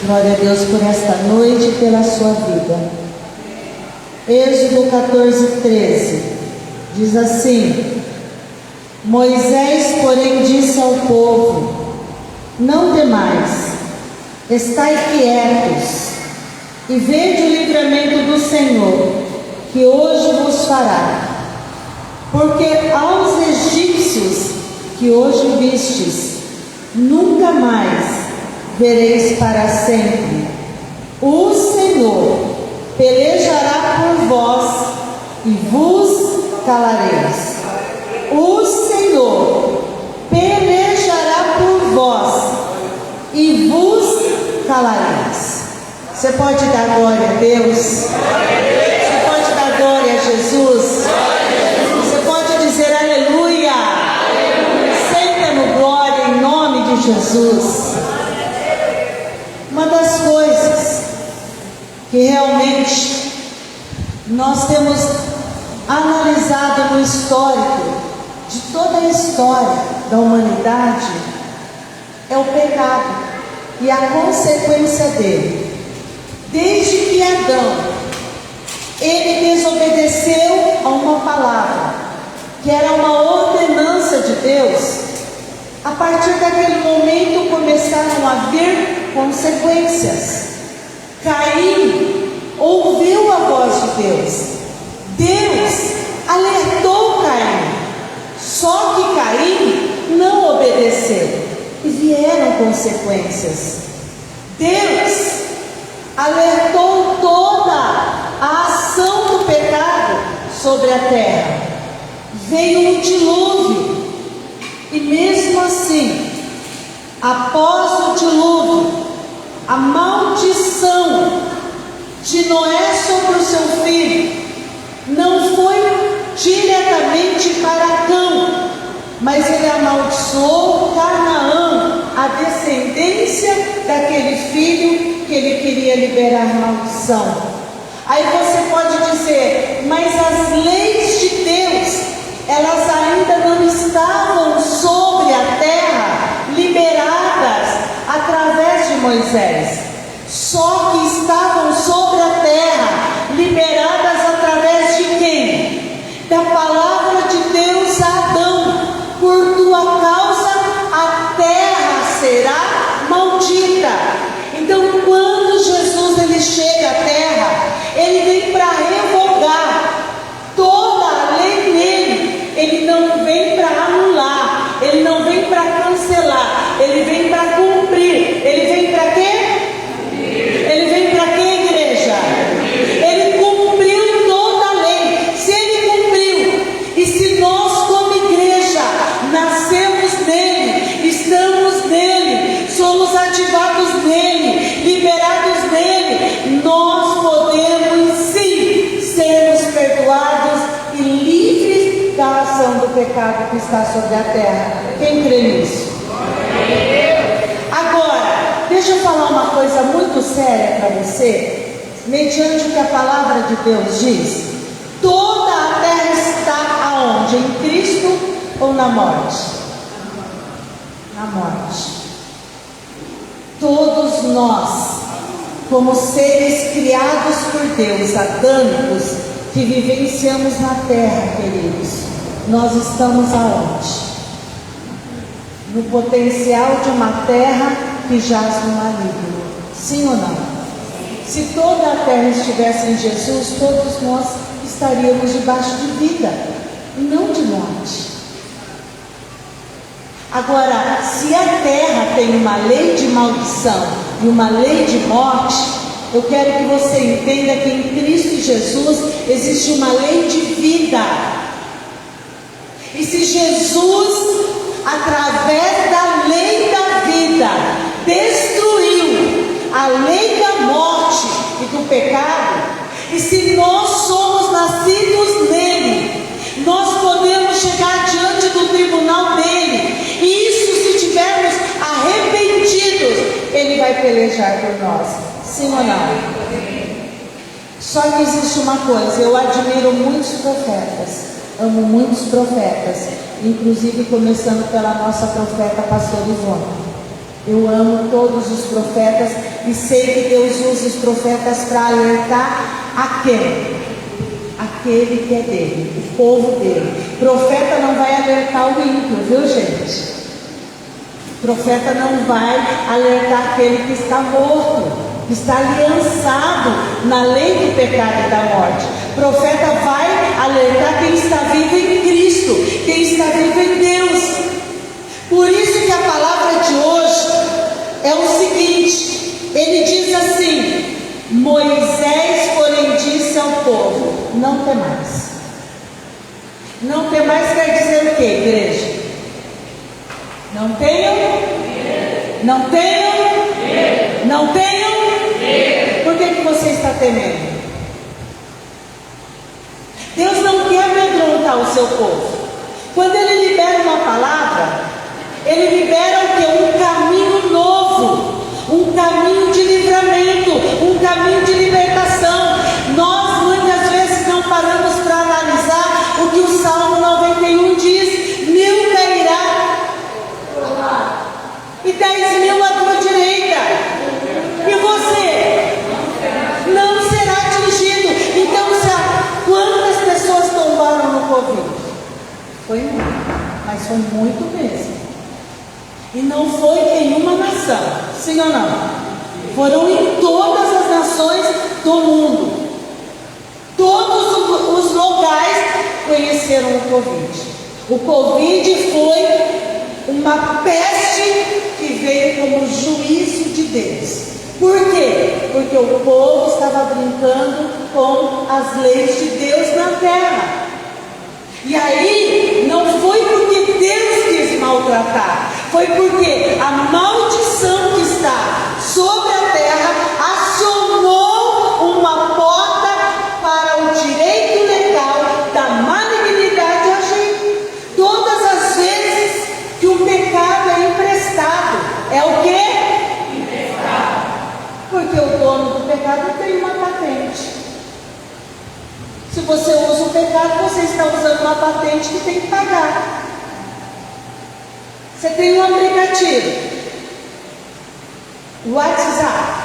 Glória a Deus por esta noite e pela sua vida. Êxodo 14:13 diz assim: Moisés, porém, disse ao povo: Não temais, estai quietos e vede o livramento do Senhor, que hoje vos fará. Porque aos egípcios que hoje vistes, nunca mais vereis para sempre. O Senhor pelejará por vós e vos calareis. O Senhor pelejará por vós e vos calareis. Você pode dar glória a Deus? Você pode dar glória a Jesus? Você pode dizer aleluia? Sempre no glória em nome de Jesus. Uma das coisas que realmente nós temos analisado no histórico de toda a história da humanidade é o pecado e a consequência dele. Desde que Adão, ele desobedeceu a uma palavra, que era uma ordenança de Deus, a partir daquele momento começaram a vir consequências. Caim ouviu a voz de Deus. Deus alertou Caim. Só que Caim não obedeceu e vieram consequências. Deus alertou toda a ação do pecado sobre a terra. Veio um dilúvio. E mesmo assim, após o dilúvio, a maldição de Noé sobre o seu filho não foi diretamente para Cão, mas ele amaldiçoou Canaã, a descendência daquele filho que ele queria liberar maldição. Aí você pode dizer, mas as leis de Deus, elas ainda não estavam sobre a terra, liberadas através de Moisés. Só que estavam sobre a terra, liberadas através de quem? Da palavra de Deus a Adão. Por tua causa a terra será maldita. Então quando Jesus ele chega à terra, ele vem para revogar toda a lei dele. Ele não vem para anular, ele não vem para cancelar, ele vem para cumprir. Ele vem para quê? Ele vem para quê, igreja? Ele cumpriu toda a lei. Se ele cumpriu, e se nós como igreja nascemos nele, estamos nele, somos ativados nele, liberados nele, nós podemos sim sermos perdoados e livres da ação do pecado que está sobre a terra. Quem crê nisso? Agora, deixa eu falar uma coisa muito séria para você, mediante o que a palavra de Deus diz. Toda a terra está aonde? Em Cristo ou na morte? Na morte. Todos nós, como seres criados por Deus, adâmicos, que vivenciamos na terra, queridos, nós estamos aonde? No potencial de uma terra que jaz no maligno. Sim ou não? Se toda a terra estivesse em Jesus, todos nós estaríamos debaixo de vida e não de morte. Agora, se a terra tem uma lei de maldição e uma lei de morte, eu quero que você entenda que em Cristo Jesus existe uma lei de vida. E se Jesus, através da lei da vida, destruiu a lei da morte e do pecado, e se nós somos nascidos nele, nós podemos chegar diante do tribunal dele, e isso se estivermos arrependidos, ele vai pelejar por nós. Sim ou não? Só que existe uma coisa, eu admiro muitos profetas, amo muitos profetas, inclusive começando pela nossa profeta pastor Ivone. Eu amo todos os profetas e sei que Deus usa os profetas para alertar a quem? Aquele que é dele, o povo dele. Profeta não vai alertar o ímpio, viu, gente? Profeta não vai alertar aquele que está morto, que está aliançado na lei do pecado e da morte. Profeta vai alertar quem está vivo em Cristo, quem está vivo em Deus. Por isso que a palavra de hoje é o seguinte, ele diz assim: Moisés, porém, disse ao povo: não temais. Não temais quer dizer o que, igreja? Não tenham? Não tenham? Não tenham? Por que você está temendo? Deus não quer amedrontar o seu povo. Quando Ele libera uma palavra, Ele libera o que? Um caminho novo, um caminho de livramento, um caminho de libertação. Nós muitas vezes não paramos para analisar o que o Salmo 91 diz: 1000 cairá e 10.000 à tua direita, e você não será atingido. Então, quantas pessoas tombaram no Covid? Foi muito, mas foi muito mesmo. E não foi em uma nação, sim ou não? Foram em todas as nações do mundo. Todos os locais conheceram o Covid. O Covid foi uma peste que veio como juízo de Deus. Por quê? Porque o povo estava brincando com as leis de Deus na terra. E aí, não foi porque Deus quis maltratar, foi porque a maldição que está sobre a terra acionou uma porta para o direito legal da malignidade agir. Todas as vezes que o pecado é emprestado, é o quê? Emprestado. Porque o dono do pecado tem uma patente. Se você usa o pecado, você está usando uma patente que tem que pagar. Você tem um aplicativo, WhatsApp,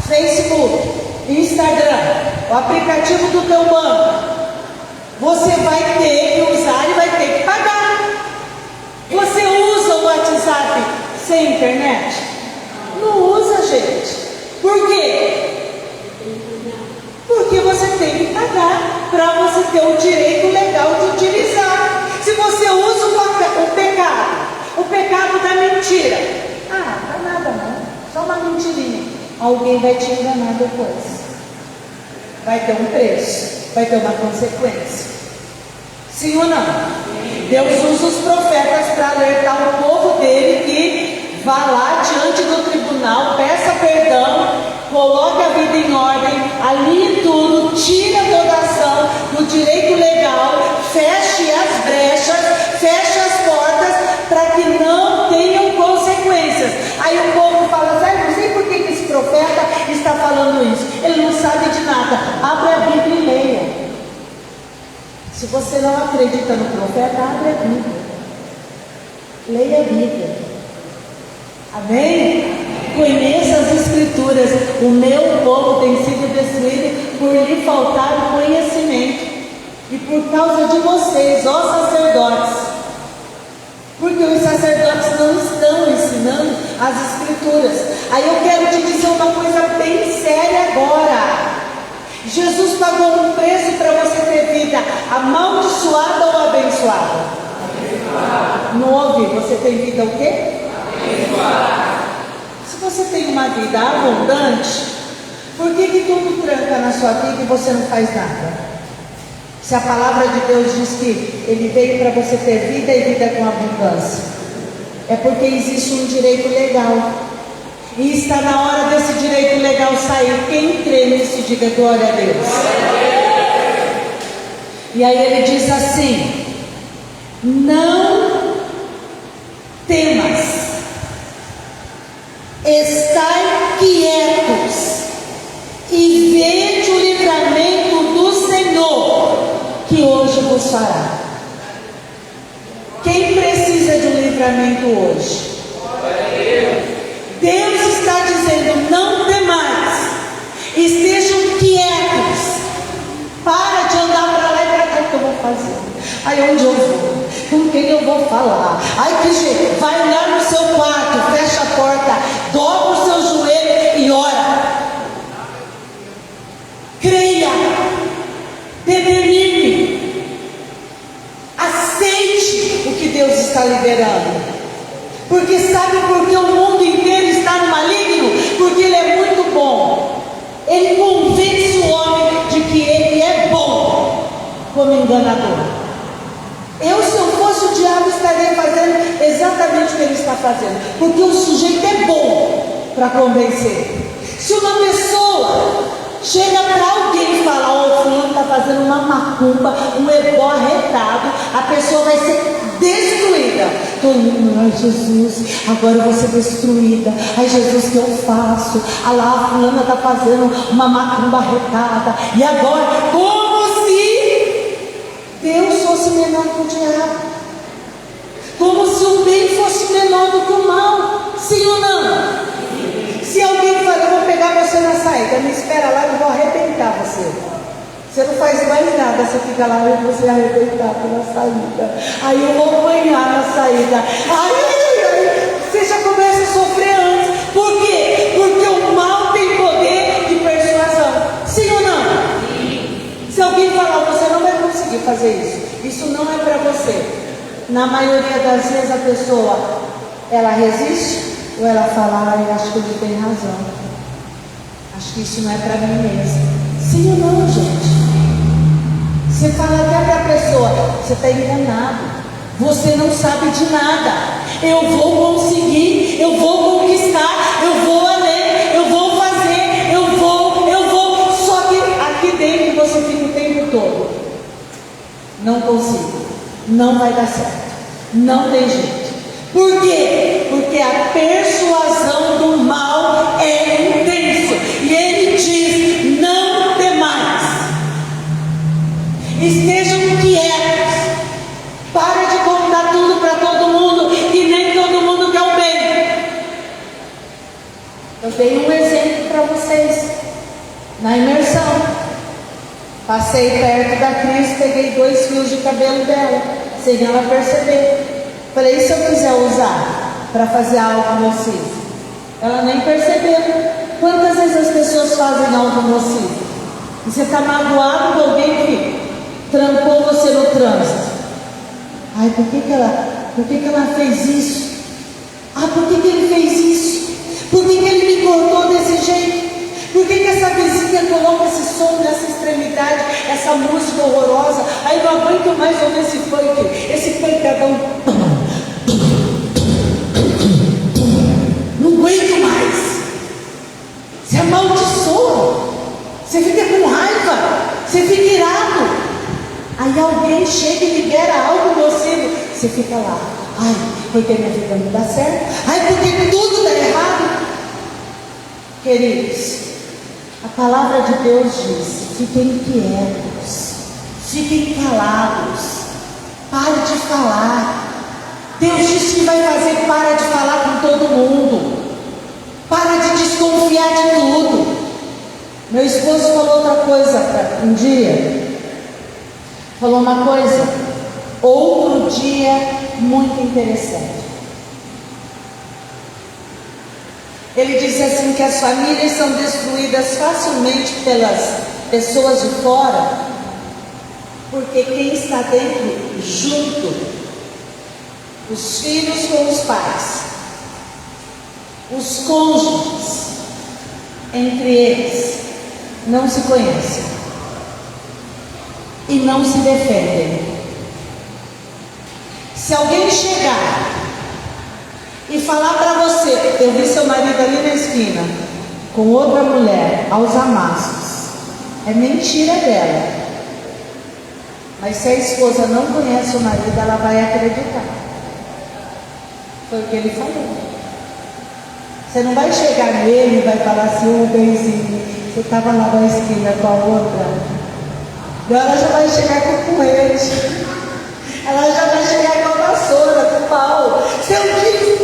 Facebook, Instagram, o aplicativo do teu banco. Você vai ter que usar e vai ter que pagar. Você usa o WhatsApp sem internet? Não usa, gente. Por quê? Porque você tem que pagar para você ter o direito legal de utilizar. Se você usa o pecado da mentira, dá nada não, só uma mentirinha, alguém vai te enganar depois, vai ter um preço, vai ter uma consequência. Sim ou não? Deus usa os profetas para alertar o povo dele que vá lá diante do tribunal, peça perdão, coloque a vida em ordem, alinhe tudo, tira toda a ação do direito legal, feche as brechas, feche as portas para que não tenham consequências. Aí o povo fala assim: não sei por que esse profeta está falando isso, ele não sabe de nada. Abre a Bíblia e leia. Se você não acredita no profeta, abre a Bíblia, leia a Bíblia. Amém? Conheça as Escrituras. O meu povo tem sido destruído por lhe faltar o conhecimento, e por causa de vocês, ó sacerdotes, porque os sacerdotes não estão ensinando as Escrituras. Aí eu quero te dizer uma coisa bem séria agora. Jesus pagou um preço para você ter vida amaldiçoada ou abençoada? Abençoada. Não ouvi, você tem vida o quê? Abençoada. Se você tem uma vida abundante, por que tudo tranca na sua vida e você não faz nada? Se a palavra de Deus diz que Ele veio para você ter vida e vida com abundância, é porque existe um direito legal, e está na hora desse direito legal sair. Quem crê nisso, diga glória a Deus. E aí ele diz assim: não temas, estai quietos e vede o livramento do Senhor que hoje vos fará. Quem precisa de um livramento hoje? Deus está dizendo: não temais, estejam quietos, para de andar para lá e para cá. O que eu vou fazer? Aí onde eu vou? Com quem eu vou falar? Ai que jeito, vai lá no seu quarto, fecha a porta, dobra o seu joelho e ora. Creia, determine, aceite o que Deus está liberando. Porque sabe por que o mundo inteiro está no maligno? Porque ele é muito bom. Ele convence o homem de que ele é bom como enganador. Eu, se eu fosse o diabo, estaria fazendo exatamente o que ele está fazendo, porque o sujeito é bom para convencer. Se uma pessoa chega para alguém e fala: ó, o fulano está fazendo uma macumba, um ebó arretado, a pessoa vai ser destruída. Todo mundo: ai Jesus, agora eu vou ser destruída. Ai Jesus, o que eu faço? Ah lá, a fulana está fazendo uma macumba arretada. E agora, como se Deus fosse menor que o diabo, como se o bem fosse menor do que o mal. Sim ou não? Se alguém fala: eu vou pegar você na saída, me espera lá, eu vou arrebentar você. Você não faz mais nada, você fica lá e você é arrebentado na saída. Aí eu vou apanhar na saída. Você já começa a sofrer antes. Por quê? Porque o mal tem poder de persuasão. Sim ou não? Sim. Se alguém falar: você não vai conseguir fazer isso não é para você. Na maioria das vezes a pessoa, ela resiste, ou ela fala: eu acho que ele tem razão, acho que isso não é para mim mesmo. Sim ou não, gente? Você fala até para a pessoa: você está enganado, você não sabe de nada, eu vou conseguir, eu vou conquistar, eu vou além, eu vou fazer, eu vou. Só que aqui dentro você fica o tempo todo: não consigo, não vai dar certo, não tem jeito. Por quê? Porque a persuasão do mal é intensa. E ele diz: não temais, estejam quietos, para de contar tudo para todo mundo, que nem todo mundo quer o bem. Eu dei um exemplo para vocês na imersão. Passei perto da Cris, peguei 2 fios de cabelo dela, sem ela perceber. Falei: e se eu quiser usar para fazer algo nocivo? Ela nem percebeu. Quantas vezes as pessoas fazem algo nocivo? E você está magoado com alguém que trancou você no trânsito. Ai, por que ela fez isso? Ah, por que ele fez isso? Por que ele me cortou desse jeito? Por que essa vizinha coloca esse som nessa extremidade, essa música horrorosa? Aí não aguento mais ouvir esse funk, esse pancadão. Não aguento mais. Você amaldiçoa, você fica com raiva, você fica irado. Aí alguém chega e libera algo nocivo, você fica lá: ai, porque minha vida não dá certo, ai, porque tudo dá errado. Queridos, a palavra de Deus diz: fiquem quietos, fiquem calados, pare de falar. Deus disse que vai fazer: para de falar com todo mundo, para de desconfiar de tudo. Meu esposo falou outra coisa um dia, falou uma coisa, outro dia muito interessante. Ele disse assim, que as famílias são destruídas facilmente pelas pessoas de fora, porque quem está dentro, junto, os filhos com os pais, os cônjuges, entre eles, não se conhecem e não se defendem. Se alguém chegar e falar para você: eu vi seu marido ali na esquina com outra mulher aos amassos, é mentira dela. Mas se a esposa não conhece o marido, ela vai acreditar. Foi o que ele falou. Você não vai chegar nele e vai falar assim: ô benzinho, você estava lá na esquina com a outra. Ela já vai chegar com o coelho, ela já vai chegar com a vassoura, com o pau. Seu Deus,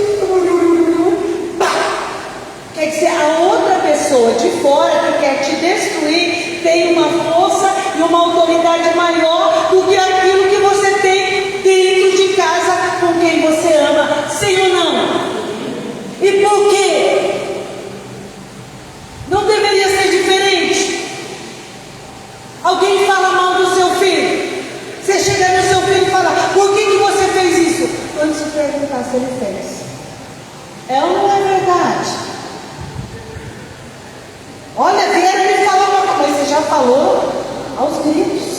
Quer dizer, a outra pessoa de fora que quer te destruir tem uma força e uma autoridade maior do que aquilo que você tem dentro de casa com quem você ama, sim ou não? E por quê? Não deveria ser diferente. Alguém fala mal do seu filho, você chega no seu filho e fala: por que você fez isso? Quando se perguntar se ele fez, é ou não é verdade? Olha, vieram me falar uma coisa, mas você já falou aos gritos.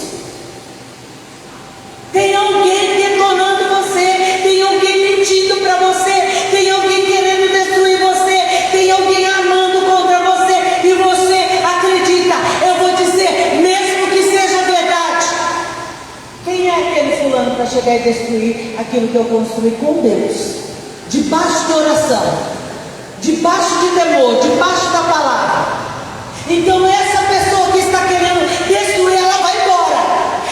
Tem alguém detonando você, tem alguém mentindo para você, tem alguém querendo destruir você, tem alguém amando contra você, e você acredita. Eu vou dizer, mesmo que seja verdade, quem é aquele fulano para chegar e destruir aquilo que eu construí com Deus? Debaixo de oração, debaixo de temor, debaixo da palavra. Então essa pessoa que está querendo destruir, ela vai embora,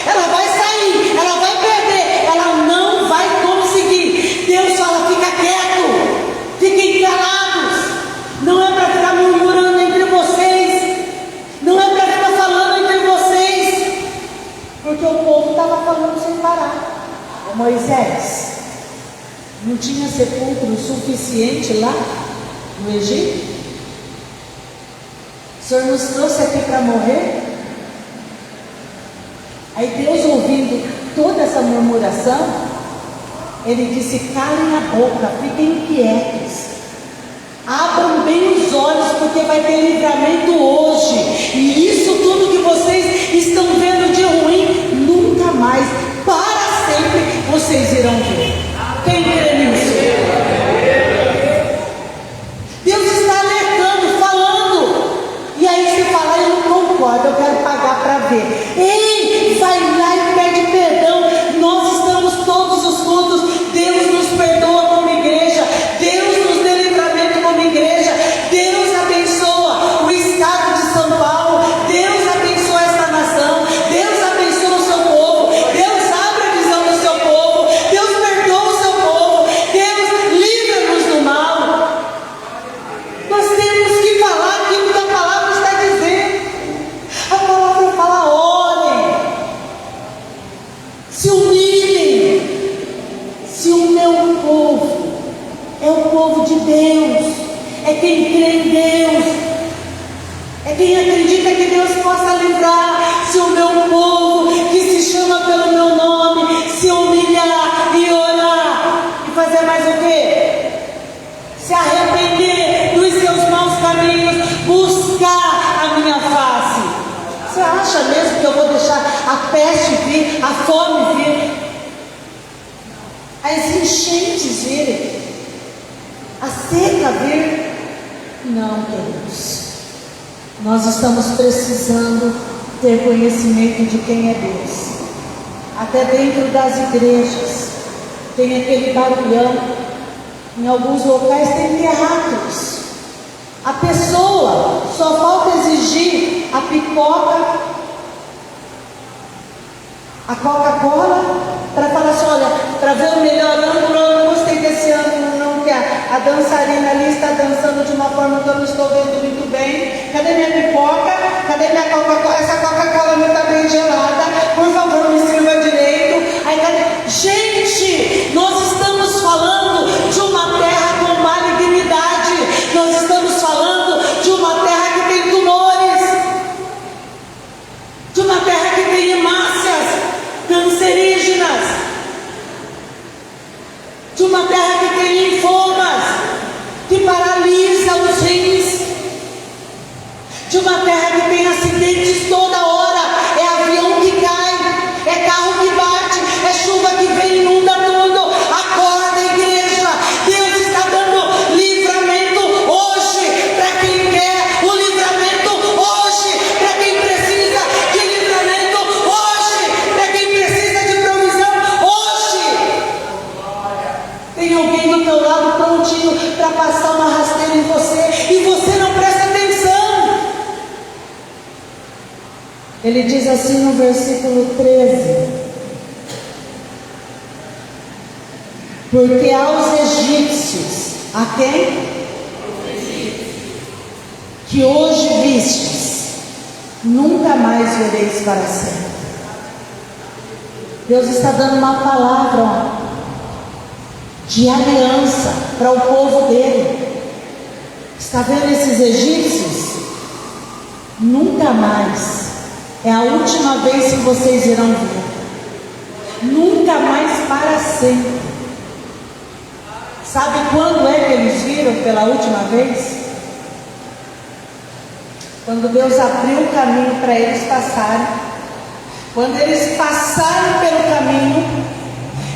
ela vai sair, ela vai perder, ela não vai conseguir. Deus fala: fica quieto, fiquem calados. Não é para ficar murmurando entre vocês, não é para ficar falando entre vocês, porque o povo estava falando sem parar. Moisés, não tinha sepulcro suficiente lá no Egito? O Senhor nos trouxe aqui para morrer? Aí Deus, ouvindo toda essa murmuração, Ele disse: calem a boca, fiquem quietos, abram bem os olhos, porque vai ter livramento hoje, e isso tudo que vocês estão vendo de ruim, nunca mais, para sempre, vocês irão ver. Quem crê nisso? Deus está alertando, falando, e aí você fala: eu não concordo, eu quero pagar para ver. Ei, vai lá e pede perdão. Nós estamos todos os cultos, Deus nos perdoa como igreja, Deus nos dê livramento como igreja, Deus abençoa o estado de São Paulo, Deus abençoa esta nação, Deus abençoa o seu povo, Deus abre a visão do seu povo, Deus perdoa o seu povo, Deus livra-nos do mal. Nós temos que falar aquilo que a palavra está dizendo. A palavra fala: orem, se humilhem. Se o meu povo é o povo de Deus, é quem crê em Deus, é quem acredita que Deus possa livrar. Se o meu povo, que se chama pelo meu nome, se humilhar e orar, e fazer mais o quê? Se arrepender dos seus maus caminhos, buscar a minha face. Você acha mesmo que eu vou deixar a peste vir, a fome vir, as enchentes virem, a seca vir? Não, queridos. Nós estamos precisando ter conhecimento de quem é Deus. Até dentro das igrejas tem aquele barulhão. Em alguns locais tem teatros. A pessoa só falta exigir a pipoca, a Coca-Cola, para falar assim: olha, para ver o melhor ângulo, eu não gostei desse ângulo não, que a dançarina ali está dançando de uma forma que eu não estou vendo muito bem. Cadê minha pipoca? Cadê minha Coca-Cola? Essa Coca-Cola não está bem gelada, por favor, me sirva direito. Aí cadê? Gente, nós estamos falando de uma terra com malignidade, nós estamos falando de uma terra que tem tumores, de uma terra que tem hemácias cancerígenas, de uma terra que tem linfomas, que paralisa os rins, de uma terra que tem acidentes toda hora, é avião que cai, é carro que bate, é chuva que vem e inunda tudo. Acorda, igreja, Deus está dando livramento hoje para quem quer o livramento hoje, para quem precisa de livramento hoje, para quem precisa de provisão hoje. Tem alguém do teu lado prontinho para passar uma rasteira em você, e você não presta atenção. Ele diz assim no versículo 13: porque aos egípcios, a quem? que hoje vistes, nunca mais vereis para sempre. Deus está dando uma palavra, ó, de aliança para o povo dele. Está vendo esses egípcios? Nunca mais. É a última vez que vocês irão ver. Nunca mais para sempre. Sabe quando é que eles viram pela última vez? Quando Deus abriu o caminho para eles passarem. Quando eles passaram pelo caminho,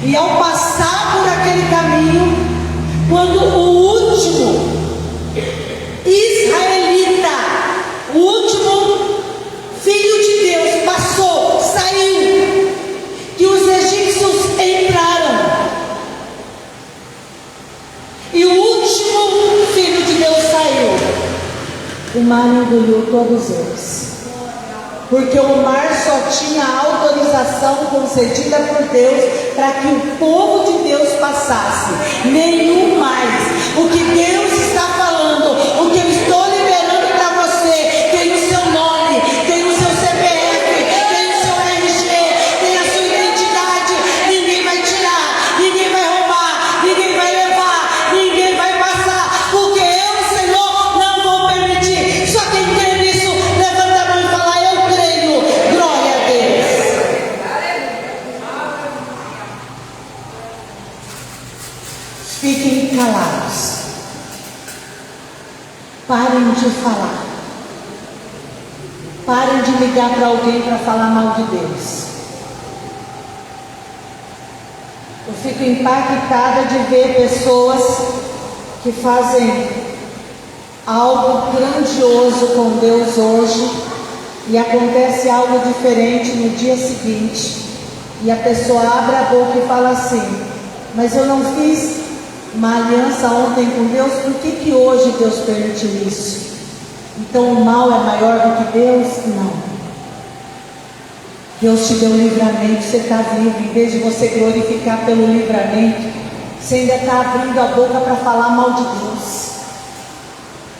e ao passar por aquele caminho, quando o último israelita, o último filho de Deus passou, saiu, que os egípcios entraram, e o último filho de Deus saiu, o mar engoliu todos eles. Porque o mar só tinha autorização concedida por Deus para que o povo de Deus passasse, nenhum mais. O que Deus está falando, o que eu estou liberando para você, tem o seu nome, tem o seu CPF, tem o seu RG, tem a sua identidade. Ninguém vai tirar, ninguém vai roubar, ninguém vai levar, ninguém vai passar, porque eu, Senhor, não vou permitir. Só quem crê nisso, levanta a mão e fala: eu creio. Glória a Deus. Fiquem calados. Parem de falar. Parem de ligar para alguém para falar mal de Deus. Eu fico impactada de ver pessoas que fazem algo grandioso com Deus hoje, e acontece algo diferente no dia seguinte, e a pessoa abre a boca e fala assim: mas eu não fiz uma aliança ontem com Deus, por que hoje Deus permitiu isso? Então o mal é maior do que Deus? Não. Deus te deu livramento, você está vivo. Em vez de você glorificar pelo livramento, você ainda está abrindo a boca para falar mal de Deus.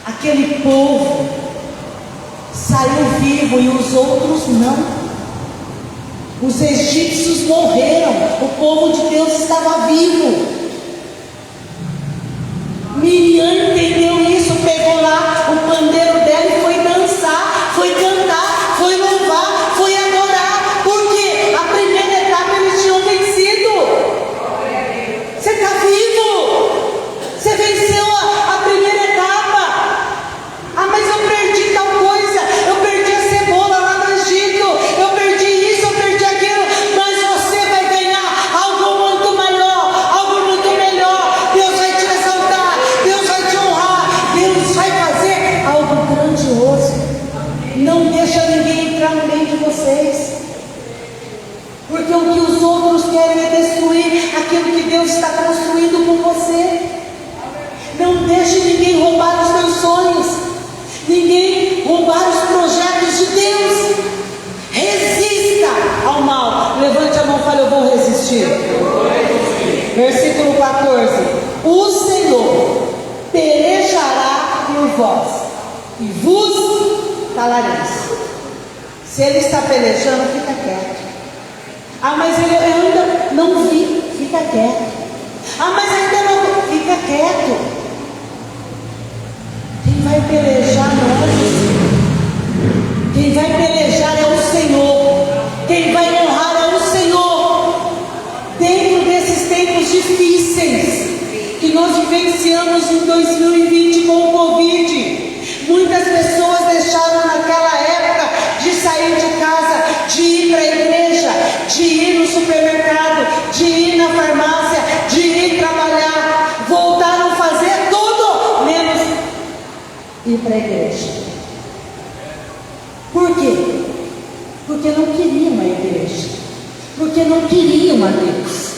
Aquele povo saiu vivo e os outros não. Os egípcios morreram, o povo de Deus estava vivo. Miriam entendeu isso, pegou lá o pandeiro dela e foi dançar, foi cantar, foi louvar, foi adorar, porque a primeira etapa eles tinham vencido. Você está vivo, você venceu a primeira etapa. Ah, mas eu perdi tal coisa, eu perdi a cebola lá no Egito, eu perdi isso, eu perdi aquilo, mas você vai ganhar algo muito maior, algo muito melhor. Deus vai te exaltar, Deus vai te honrar, Deus vai fazer algo grandioso. Não deixa ninguém entrar no meio de vocês, porque o que os outros querem é destruir aquilo que Deus está construindo com você. Não deixe ninguém roubar os teus sonhos, ninguém roubar os projetos de Deus. Resista ao mal. Levante a mão e fale: eu vou resistir. Versículo 14: o Senhor pelejará por vós e vos calareis. Se Ele está pelejando, fica quieto. Ah, mas eu ainda não vi, fica quieto. Ah, mas ainda não, fica quieto. Quem vai pelejar não é você. Quem vai pelejar é o Senhor. Quem vai honrar é o Senhor. Dentro desses tempos difíceis que nós vivenciamos em 2020 com o Covid, muitas pessoas deixaram naquela época de sair de casa, de ir para a igreja, de ir no supermercado, de ir na farmácia, de ir trabalhar. Voltaram a fazer tudo menos ir para a igreja. Por quê? Porque não queriam a igreja, porque não queriam a Deus,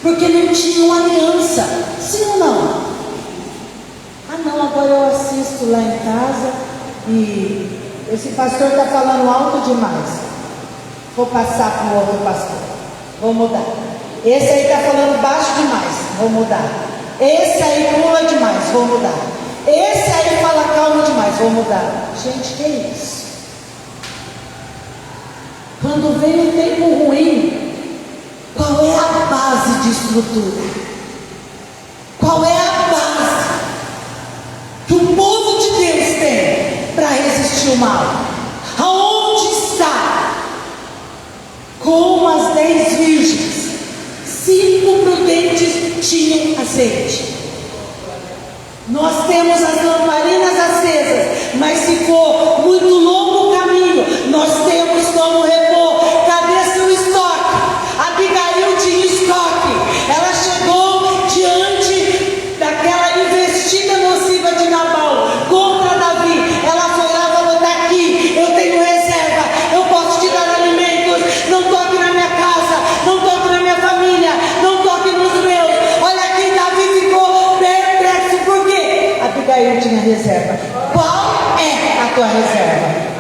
porque não tinham aliança. Sim ou não? Ah não, agora eu assisto lá em casa e esse pastor está falando alto demais, vou passar para o outro pastor, vou mudar. Esse aí está falando baixo demais, vou mudar. Esse aí pula demais, vou mudar. Esse aí fala calmo demais, vou mudar. Gente, que é isso? Quando vem um tempo ruim, qual é a base de estrutura? Qual é a base que o povo de Deus tem para resistir o mal? Aonde está? Como as 10 virgens, 5 prudentes tinham azeite. Nós temos as lamparinas acesas, mas se for muito longo o caminho, nós temos como repor. Cadê seu estoque? Abigail tinha estoque. Ela chegou diante daquela investida nociva de Nabal contra Davi. Ela foi lá e falou: está aqui, eu tenho reserva, eu posso te dar alimentos. Não toque na minha casa, não toque na minha família, não toque nos meus. Olha aqui, Davi ficou perplexo. Por quê? Abigail tinha reserva. Qual é a tua reserva?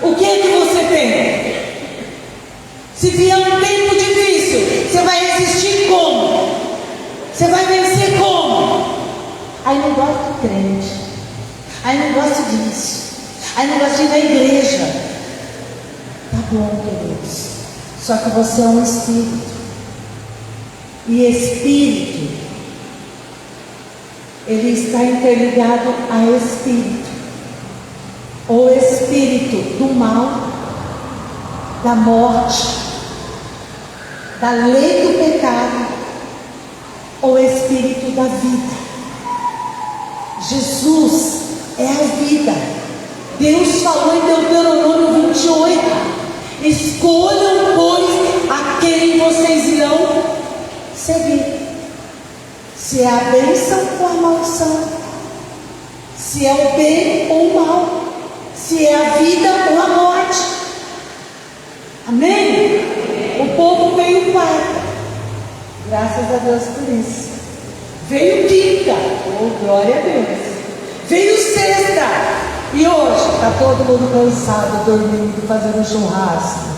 O que é que você tem? Se vier um tempo difícil, você vai resistir como? Você vai vencer como? Aí não gosto de crente, aí não gosto disso, aí não gosto de ir na igreja. Tá bom, queridos, só que você é um espírito, e espírito, ele está interligado a espírito, ou espírito do mal, da morte, da lei do pecado, ou espírito da vida. Jesus é a vida. Deus falou em Deuteronômio 28: escolham, pois, a quem vocês irão seguir. Se é a bênção ou a maldição, se é o bem ou o mal, se é a vida ou a morte. Amém? O povo veio quarta, graças a Deus por isso. Veio quinta, oh glória a Deus. Veio sexta, e hoje está todo mundo cansado, dormindo, fazendo churrasco,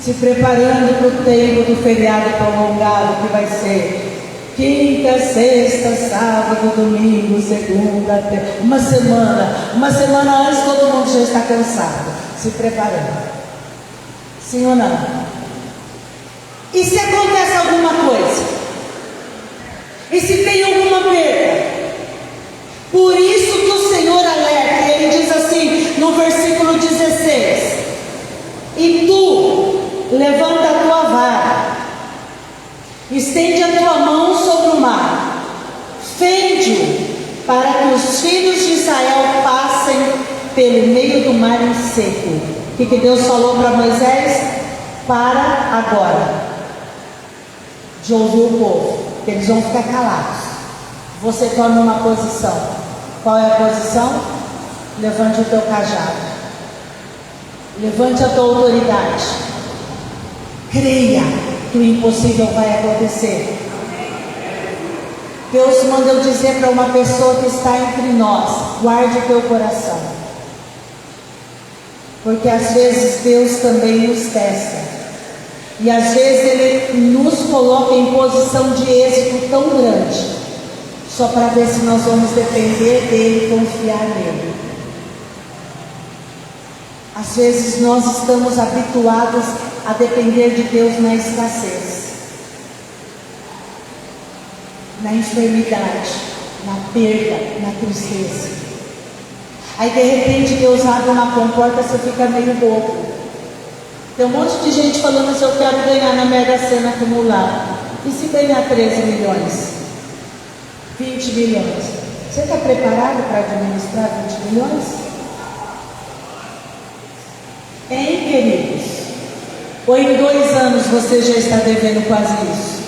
se preparando para o tempo do feriado prolongado que vai ser quinta, sexta, sábado, domingo, segunda, uma semana antes todo mundo já está cansado, se preparando. Sim ou não? E se acontece alguma coisa? E se tem alguma perda? Por isso que o Senhor alerta, ele diz assim no versículo 16: e tu levanta a tua vara, estende a tua mão sobre o mar, fende-o, para que os filhos de Israel passem pelo meio do mar em seco. O que Deus falou para Moisés? Para agora de ouvir o povo, que eles vão ficar calados. Você toma uma posição. Qual é a posição? Levante o teu cajado, levante a tua autoridade, creia que o impossível vai acontecer. Deus manda eu dizer para uma pessoa que está entre nós: guarde o teu coração, porque às vezes Deus também nos testa, e às vezes Ele nos coloca em posição de êxito tão grande, só para ver se nós vamos depender dEle e confiar nele. Às vezes nós estamos habituados a depender de Deus na escassez, na enfermidade, na perda, na tristeza. Aí de repente Deus abre uma comporta, você fica meio bobo. Tem um monte de gente falando assim: eu quero ganhar na Mega Sena acumulada. E se ganhar 13 milhões? 20 milhões? Você está preparado para administrar 20 milhões? Hein, queridos? Ou em 2 anos você já está devendo quase isso?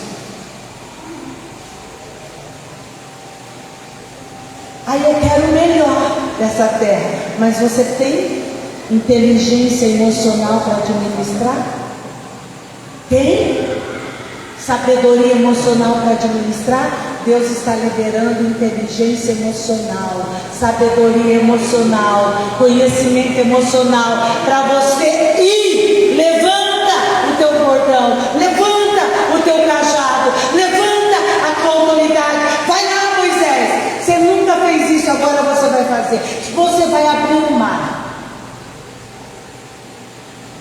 Aí eu quero o melhor dessa terra, mas você tem inteligência emocional para administrar? Tem sabedoria emocional para administrar? Deus está liberando inteligência emocional, sabedoria emocional, conhecimento emocional para você ir. Levanta o teu cordão, levanta o teu cajado, levanta a tua autoridade. Vai lá, Moisés, você nunca fez fazer? Você vai abrir o mar.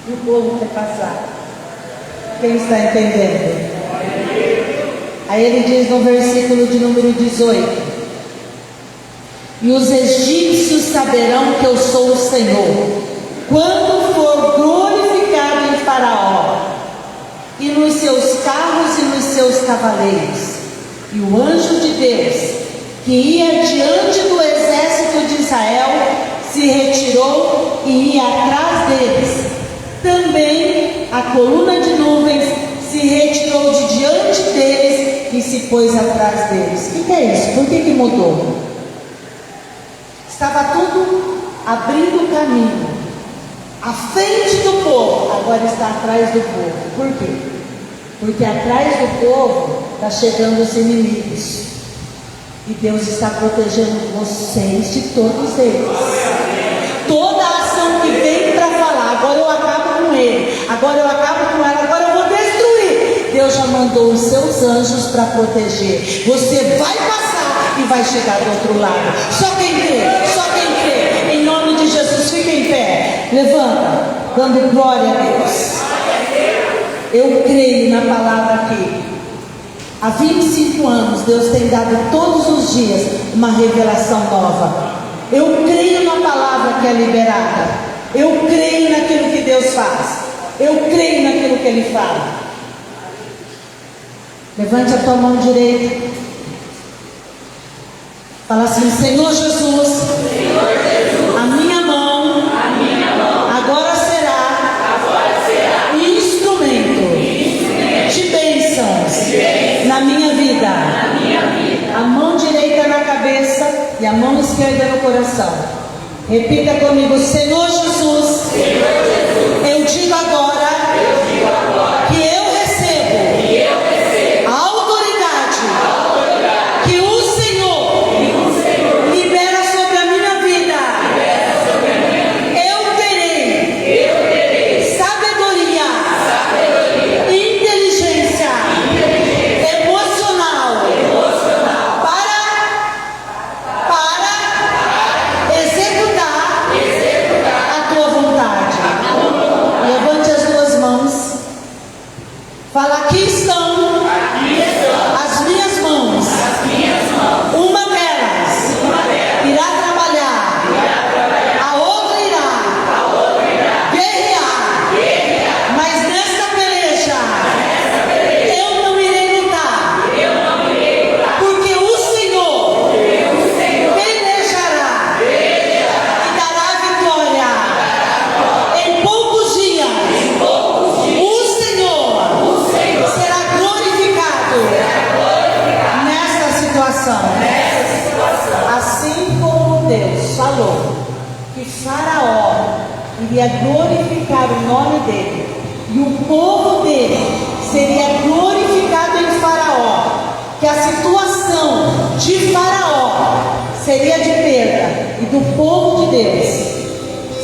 E o povo vai passar. Quem está entendendo? Aí ele diz no versículo de número 18: e os egípcios saberão que eu sou o Senhor, quando for glorificado em Faraó, e nos seus carros e nos seus cavaleiros. E o anjo de Deus, que ia diante do exército de Israel, se retirou e ia atrás deles. Também a coluna de nuvens se retirou de diante deles e se pôs atrás deles. O que é isso? Por que mudou? Estava tudo abrindo caminho à frente do povo, agora está atrás do povo. Por quê? Porque atrás do povo está chegando os inimigos, e Deus está protegendo vocês de todos eles. Toda a ação que vem para falar, agora eu acabo com ele, agora eu acabo com ela, agora eu vou destruir, Deus já mandou os seus anjos para proteger. Você vai passar e vai chegar do outro lado. Só quem crê, só quem crê. Em nome de Jesus, fica em pé. Levanta, dando glória a Deus. Eu creio na palavra aqui. Há 25 anos Deus tem dado todos os dias uma revelação nova. Eu creio na palavra que é liberada. Eu creio naquilo que Deus faz. Eu creio naquilo que Ele fala. Levante a tua mão direita. Fala assim: Senhor Jesus, a minha mão agora será instrumento de bênçãos na minha vida. A mão direita na cabeça e a mão esquerda no coração. Repita comigo: Senhor Jesus, eu digo agora que eu recebo a autoridade que o Senhor libera sobre a minha vida. Eu terei sabedoria, inteligência emocional para executar a tua vontade. Levante as duas mãos. Fala: aqui estão as minhas mãos. Uma delas irá trabalhar, a outra irá guerrear. Mas nesta peleja eu não irei lutar, porque o Senhor pelejará e dará vitória. Em poucos dias o Senhor será glorificado nesta situação. Assim como Deus falou que Faraó iria glorificar o nome dele, e o povo dele seria glorificado em Faraó, que a situação de Faraó seria de perda, e do povo de Deus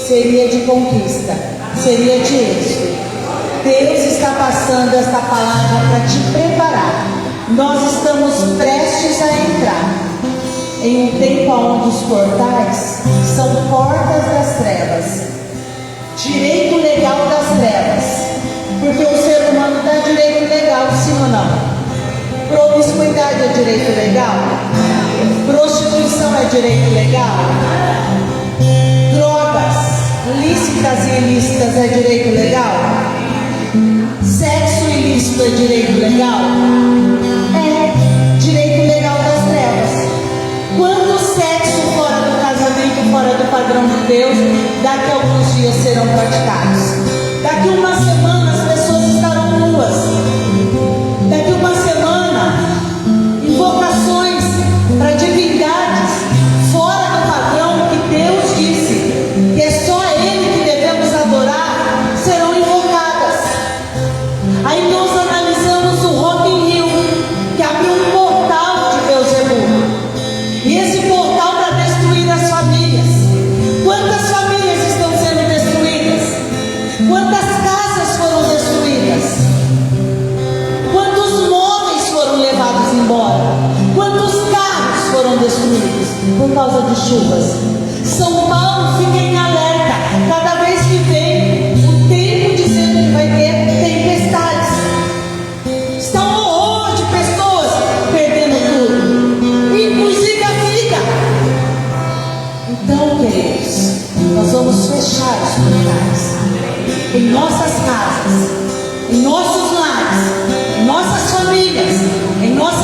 seria de conquista, seria de êxito. Deus está passando esta palavra para te preparar. Nós estamos prestes a entrar em um tempo onde os portais são portas das trevas, direito legal das trevas, porque o ser humano dá direito legal, sim ou não? Promiscuidade é direito legal? Prostituição é direito legal? Drogas lícitas e ilícitas é direito legal? Sexo ilícito é direito legal? É direito legal das trevas. Quando o sexo fora do casamento, fora do padrão de Deus, daqui a alguns dias serão praticados. Daqui uma semana as pessoas estarão nuas. Daqui uma semana, invocações para divindades fora do padrão que Deus disse que é só Ele que devemos adorar, serão invocadas. Aí nós analisamos o Rock in Rio, que abriu um portal de Beelzebub, e esse portal para destruir as famílias. Quantas famílias estão sendo destruídas? Quantas casas foram destruídas? Quantos móveis foram levados embora? Quantos carros foram destruídos por causa de chuvas? queridos, nós vamos fechar os portais em nossas casas, em nossos lares, em nossas famílias, em nossas